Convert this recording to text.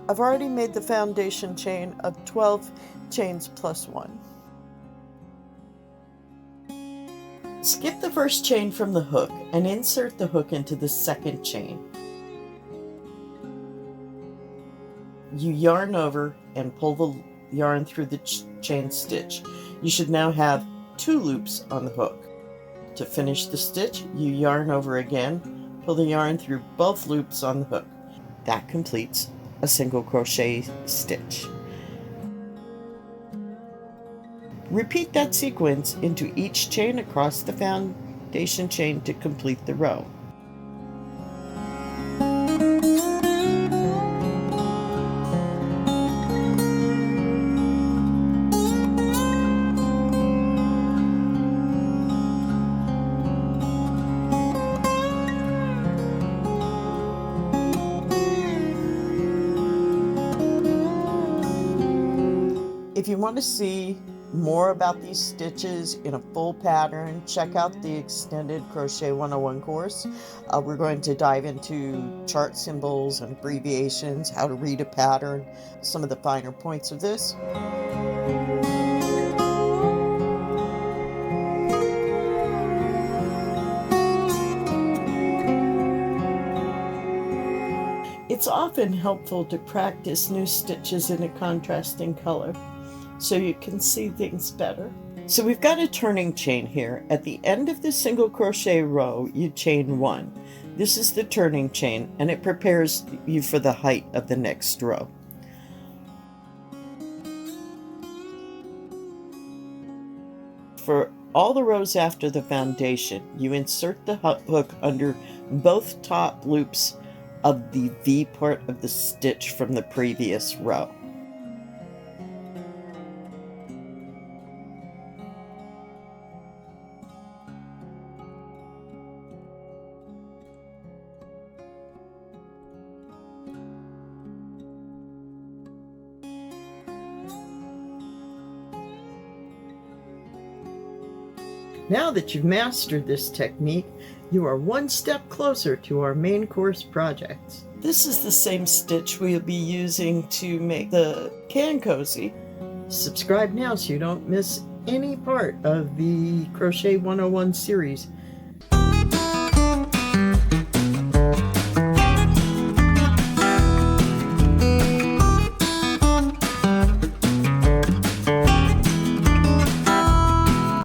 I've already made the foundation chain of 12 chains plus 1. Skip the first chain from the hook and insert the hook into the second chain. You yarn over and pull the yarn through the chain stitch. You should now have 2 loops on the hook. To finish the stitch, you yarn over again, pull the yarn through both loops on the hook. That completes a single crochet stitch. Repeat that sequence into each chain across the foundation chain to complete the row. If you want to see more about these stitches in a full pattern, check out the extended Crochet 101 course. We're going to dive into chart symbols and abbreviations, how to read a pattern, some of the finer points of this. It's often helpful to practice new stitches in a contrasting color, so you can see things better. So we've got a turning chain here. At the end of the single crochet row, you chain 1. This is the turning chain, and it prepares you for the height of the next row. For all the rows after the foundation, you insert the hook under both top loops of the V part of the stitch from the previous row. Now that you've mastered this technique, you are one step closer to our main course project. This is the same stitch we'll be using to make the can cozy. Subscribe now so you don't miss any part of the Crochet 101 series.